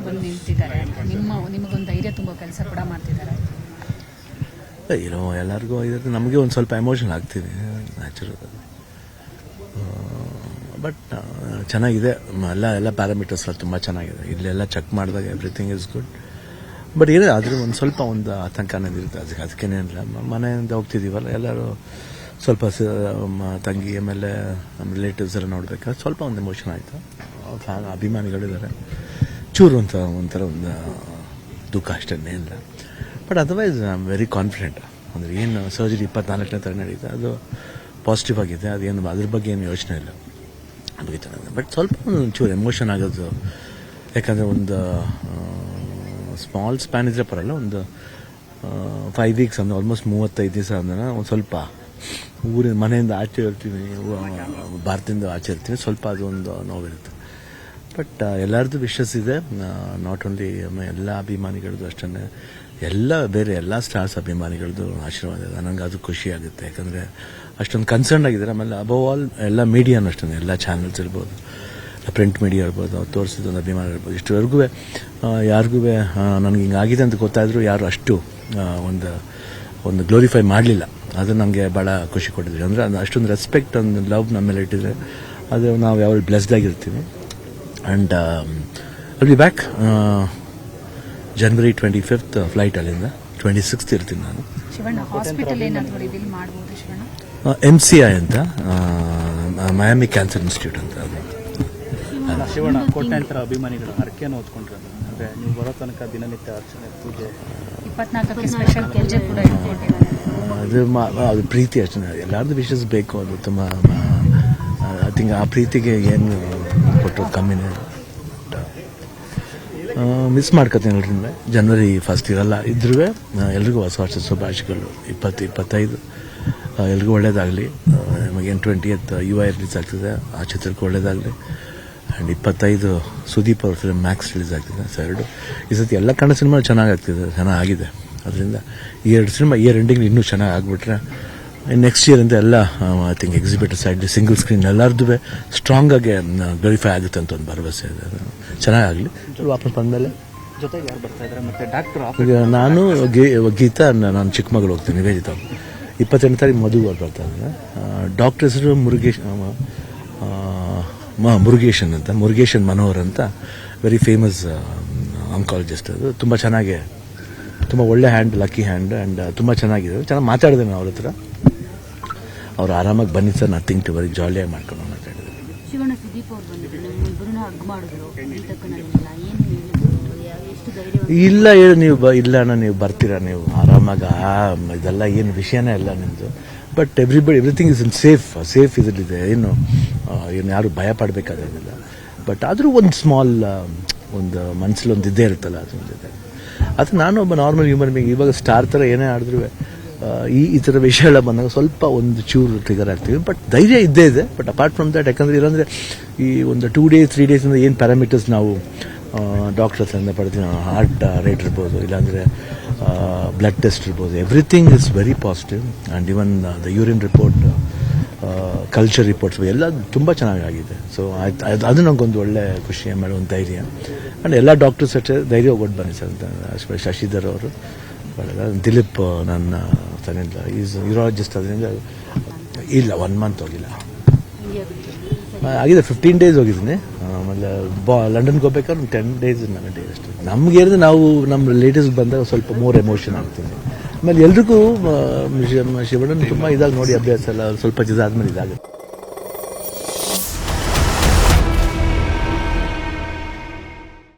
ಬಂದು ನಿಂತಿದ್ದಾರೆ, ನಿಮಗೊಂದು ಧೈರ್ಯ ತುಂಬೋ ಕೆಲಸ ಕೂಡ ಮಾಡ್ತಿದ್ದಾರೆ. ಏನೋ ಎಲ್ಲರಿಗೂ ಇರುತ್ತೆ, ನಮಗೆ ಒಂದು ಸ್ವಲ್ಪ ಎಮೋಷನ್ ಆಗ್ತೀನಿ ನ್ಯಾಚುರಲ್. ಬಟ್ ಚೆನ್ನಾಗಿದೆ, ಎಲ್ಲ ಪ್ಯಾರಾಮೀಟರ್ಸ್ ಎಲ್ಲ ತುಂಬ ಚೆನ್ನಾಗಿದೆ. ಇಲ್ಲೆಲ್ಲ ಚೆಕ್ ಮಾಡಿದಾಗ ಎವ್ರಿಥಿಂಗ್ ಇಸ್ ಗುಡ್. ಬಟ್ ಏನೇ ಆದರೂ ಒಂದು ಸ್ವಲ್ಪ ಒಂದು ಆತಂಕ ಅನ್ನೋದಿರುತ್ತೆ. ಅದಕ್ಕೇನಿಲ್ಲ, ಮನೆಯಿಂದ ಹೋಗ್ತಿದ್ದೀವಲ್ಲ ಎಲ್ಲರೂ ಸ್ವಲ್ಪ ತಂಗಿ ಆಮೇಲೆ ನಮ್ಮ ರಿಲೇಟಿವ್ಸ್ ಎಲ್ಲ ನೋಡ್ಬೇಕಾದ್ರೆ ಸ್ವಲ್ಪ ಒಂದು ಎಮೋಷನ್ ಆಯಿತು. ಅಭಿಮಾನಿಗಳಿದ್ದಾರೆ, ಚೂರು ಒಂಥರ ಒಂದು ದುಃಖ ಅಷ್ಟೇ ಇಲ್ಲ. But otherwise I am very confident. ಅಂದರೆ ಏನು ಸರ್ಜರಿ 24ನೇ ತರ ನಡೀತಾ, ಅದು ಪಾಸಿಟಿವ್ ಆಗಿದೆ. ಅದೇನು ಅದ್ರ ಬಗ್ಗೆ ಏನು ಯೋಚನೆ ಇಲ್ಲ, ಬಗ್ಗೆ ಚೆನ್ನಾಗಿದೆ. ಬಟ್ ಸ್ವಲ್ಪ ಒಂಚೂರು ಎಮೋಷನ್ ಆಗೋದು, ಯಾಕಂದರೆ ಒಂದು ಸ್ಮಾಲ್ ಸ್ಪ್ಯಾನ್ ಇದ್ರೆ ಪರಲ್ಲ, ಒಂದು 5 ವೀಕ್ಸ್ ಅಂದರೆ ಆಲ್ಮೋಸ್ಟ್ 35 ದಿವಸ ಅಂದ್ರೆ ಒಂದು ಸ್ವಲ್ಪ ಊರಿನ ಮನೆಯಿಂದ ಆಚೆ ಇರ್ತೀವಿ, ಭಾರತದಿಂದ ಆಚೆ ಇರ್ತೀವಿ, ಸ್ವಲ್ಪ ಅದು ಒಂದು ನೋವಿರುತ್ತೆ. ಬಟ್ ಎಲ್ಲರದ್ದು ವಿಶಸ್ ಇದೆ, ನಾಟ್ ಓನ್ಲಿ ಎಲ್ಲ ಅಭಿಮಾನಿಗಳದ್ದು ಅಷ್ಟೇ, ಬೇರೆ ಎಲ್ಲ ಸ್ಟಾರ್ಸ್ ಅಭಿಮಾನಿಗಳದ್ದು ಆಶೀರ್ವಾದ ಇದೆ. ನನಗೆ ಅದು ಖುಷಿ ಆಗುತ್ತೆ, ಯಾಕಂದರೆ ಅಷ್ಟೊಂದು ಕನ್ಸರ್ನ್ ಆಗಿದ್ದಾರೆ. ಆಮೇಲೆ ಅಬವ್ ಆಲ್ ಎಲ್ಲ ಮೀಡಿಯಾನು ಅಷ್ಟೇ, ಎಲ್ಲ ಚಾನಲ್ಸ್ ಇರ್ಬೋದು, ಪ್ರಿಂಟ್ ಮೀಡಿಯಾ ಇರ್ಬೋದು, ಅವ್ರು ತೋರಿಸಿದೊಂದು ಅಭಿಮಾನ ಇರ್ಬೋದು. ಇಷ್ಟುವರೆಗೂ ಯಾರಿಗೂ ನನಗೆ ಹಿಂಗಾಗಿದೆ ಅಂತ ಗೊತ್ತಾದರೂ ಯಾರು ಅಷ್ಟು ಒಂದು ಗ್ಲೋರಿಫೈ ಮಾಡಲಿಲ್ಲ. ಅದು ನನಗೆ ಭಾಳ ಖುಷಿ ಕೊಟ್ಟಿದ್ವಿ. ಅಂದರೆ ಅಷ್ಟೊಂದು ರೆಸ್ಪೆಕ್ಟ್, ಒಂದು ಲವ್ ನಮ್ಮ ಮೇಲೆ ಇಟ್ಟಿದ್ರೆ ಅದು ನಾವು ಯಾವಾಗ ಬ್ಲೆಸ್ಡ್ ಆಗಿರ್ತೀವಿ. And I'll be back January 25th flight, ಅಲ್ಲಿಂದ 26th ಇರ್ತೀನಿ ನಾನು. MCI ಅಂತ, ಮಯಾಮಿ ಕ್ಯಾನ್ಸರ್ ಇನ್ಸ್ಟಿಟ್ಯೂಟ್ ಅಂತ. ಶಿವಣ್ಣ, ಕೋಟ್ಯಾಂತರ ಅಭಿಮಾನಿಗಳು ಹರಕೆಯನ್ನು ಹೊತ್ಕೊಂಡ್ರೆ, ಅಂದರೆ ನೀವು ಬರೋ ತನಕ ದಿನನಿತ್ಯ ಅರ್ಚನೆ, ಪೂಜೆ, 24ಕ್ಕೆ ಸ್ಪೆಷಲ್ ಪೂಜೆ ಕೂಡ ಅದು ಪ್ರೀತಿ ಅಷ್ಟೇ. ಎಲ್ಲರದ್ದು ವಿಶಸ್ ಬೇಕು, ಅದು ತುಂಬ ಐ ಥಿಂಕ್ ಆ ಪ್ರೀತಿಗೆ ಏನು ಕೊಟ್ಟರು ಕಮ್ಮಿನೇ. ಮಿಸ್ ಮಾಡ್ಕೊತೀನಿ ಎಲ್ಲರಿಂದ. January 1st ಇರಲ್ಲ, ಇದ್ರೂ ಎಲ್ರಿಗೂ ಹೊಸ ವರ್ಷದ ಶುಭಾಶಯಗಳು. 20-25 ಎಲ್ರಿಗೂ ಒಳ್ಳೇದಾಗಲಿ. ನಮಗೇನು 20th UI ರಿಲೀಸ್ ಆಗ್ತಿದೆ, ಆ ಚಿತ್ರಕ್ಕೆ ಒಳ್ಳೇದಾಗಲಿ. ಆ್ಯಂಡ್ 25 ಸುದೀಪ್ ಅವ್ರ ಫಿಲ್ಮ್ ಮ್ಯಾಕ್ಸ್ ರಿಲೀಸ್ ಆಗ್ತಿದೆ. ಈ ಸತಿ ಎಲ್ಲ ಕನ್ನಡ ಸಿನಿಮಾ ಚೆನ್ನಾಗಿದೆ. ಅದರಿಂದ ಈ 2 ಸಿನಿಮಾ ಇಯರ್ ಎಂಡಿಂಗ್ ಇನ್ನೂ ಚೆನ್ನಾಗಿ ಆಗಿಬಿಟ್ರೆ ನೆಕ್ಸ್ಟ್ ಇಯರ್ ಅಂತ ಎಲ್ಲ I think exhibitor side, single screen ಎಲ್ಲರದ್ದು ಸ್ಟ್ರಾಂಗ್ ಆಗಿ ಗ್ಲೋರಿಫೈ ಆಗುತ್ತೆ ಅಂತ ಒಂದು ಭರವಸೆ ಇದೆ. ಚೆನ್ನಾಗಾಗಲಿ. ವಾಪಸ್ ಬಂದಮೇಲೆ ಜೊತೆಗೆ ಯಾರು ಬರ್ತಾ ಇದ್ದಾರೆ? ಮತ್ತೆ ಡಾಕ್ಟರ್ ಈಗ ನಾನು ಗೀತಾ, ನಾನು ಚಿಕ್ಕಮಗಳು ಹೋಗ್ತೀನಿ, ನಿವೇದಿತ. 28ನೇ ತಾರೀಕು ಮದುವೆ ಅವ್ರು ಬರ್ತಾ ಇದ್ದಾರೆ. ಡಾಕ್ಟರ್ ಹೆಸರು ಮುರುಗೇಶನ್ ಮನೋಹರ್ ಅಂತ, ವೆರಿ ಫೇಮಸ್ ಆಂಕಾಲಜಿಸ್ಟ್. ಅದು ತುಂಬ ಚೆನ್ನಾಗಿ, ತುಂಬ ಒಳ್ಳೆ ಹ್ಯಾಂಡ್, ಲಕ್ಕಿ ಹ್ಯಾಂಡ್. ಆ್ಯಂಡ್ ತುಂಬ ಚೆನ್ನಾಗಿದೆ, ಚೆನ್ನಾಗಿ ಮಾತಾಡಿದೆ ನಾನು ಅವ್ರ ಹತ್ರ. ಅವ್ರು ಆರಾಮಾಗಿ ಬನ್ನಿ ಸರ್, ನಥಿಂಗ್ ಟು ವರಿ, ಜಾಲಿಯಾಗಿ ಮಾಡ್ಕೊಂಡು ಮಾತಾಡಿದ್ರು. ಇಲ್ಲ ಹೇಳಿ ಇಲ್ಲ ಅಣ್ಣ, ನೀವು ಬರ್ತೀರಾ, ನೀವು ಆರಾಮಾಗಿ, ಇದೆಲ್ಲ ಏನು ವಿಷಯನೇ ಇಲ್ಲ ನಿಮ್ಮದು. But everything is in safe ಇದರಲ್ಲಿದೆ. ಏನು ಯಾರು ಭಯ ಪಡಬೇಕಾದೇನಿಲ್ಲ. ಬಟ್ ಆದರೂ ಒಂದು ಸ್ಮಾಲ್ ಒಂದು ಮನಸ್ಸಲ್ಲಿ ಒಂದು ಇದ್ದೇ ಇರುತ್ತಲ್ಲ, ಅದು ನಾನು ಒಬ್ಬ ನಾರ್ಮಲ್ ಹ್ಯೂಮನ್ ಬೀಯಿಂಗ್. ಇವಾಗ ಸ್ಟಾರ್ ಥರ ಏನೇ ಆಡಿದ್ರು ಈ ಥರ ವಿಷಯಗಳ ಬಂದಾಗ ಸ್ವಲ್ಪ ಒಂದು ಚೂರು ಟ್ರಿಗರ್ ಆಗ್ತೀವಿ. ಬಟ್ ಧೈರ್ಯ ಇದ್ದೇ ಇದೆ. ಬಟ್ ಅಪಾರ್ಟ್ ಫ್ರಮ್ ದಟ್, ಯಾಕಂದರೆ ಇಲ್ಲಾಂದರೆ ಈ ಒಂದು 2 days 3 days ಏನು ಪ್ಯಾರಾಮೀಟರ್ಸ್ ನಾವು ಡಾಕ್ಟರ್ಸ್ ಇಂದ ಪಡ್ತೀವಿ, ಹಾರ್ಟ್ ರೇಟ್ ಇರ್ಬೋದು, ಇಲ್ಲಾಂದರೆ ಬ್ಲಡ್ ಟೆಸ್ಟ್ ಇರ್ಬೋದು, everything is very positive. And even the urine report, culture reports ಎಲ್ಲ ತುಂಬ ಚೆನ್ನಾಗಿದೆ. ಸೊ ಅದು ನನಗೊಂದು ಒಳ್ಳೆ ಖುಷಿ, ಆಮೇಲೆ ಒಂದು ಧೈರ್ಯ. ಆ್ಯಂಡ್ ಎಲ್ಲ ಡಾಕ್ಟರ್ಸ್ ಅಷ್ಟೇ ಧೈರ್ಯ ಹೋಗ್ಬಿಟ್ಟು ಬನ್ನಿ ಸರ್ ಅಂತ. ಶಶಿಧರ್ ಅವರು, ದಿಲೀಪ್ ನನ್ನ ತನ್ನಿಂದ ಈಸ್ ಯೂರಾಲಜಿಸ್ಟ್. ಅದರಿಂದ ಇಲ್ಲ 1 month ಹೋಗಿಲ್ಲ, ಆಗಿದೆ 15 days ಹೋಗಿದ್ದೀನಿ. ಆಮೇಲೆ ಲಂಡನ್ಗೆ ಹೋಗ್ಬೇಕಾದ್ರೆ 10 days 11 days ಅಷ್ಟೇ. ನಮಗೇನಿದೆ, ನಾವು ನಮ್ಮ ರಿಲೇಟಿವ್ಸ್ ಬಂದಾಗ ಸ್ವಲ್ಪ ಮೋರ್ ಎಮೋಷನ್ ಆಗ್ತೀನಿ. ಆಮೇಲೆ ಎಲ್ರಿಗೂ ಶಿವಣ್ಣನ ತುಂಬ ಇದಾಗಿ ನೋಡಿ ಅಭ್ಯಾಸ ಎಲ್ಲ ಸ್ವಲ್ಪ ಇದಾದ್ಮೇಲೆ ಇದಾಗುತ್ತೆ.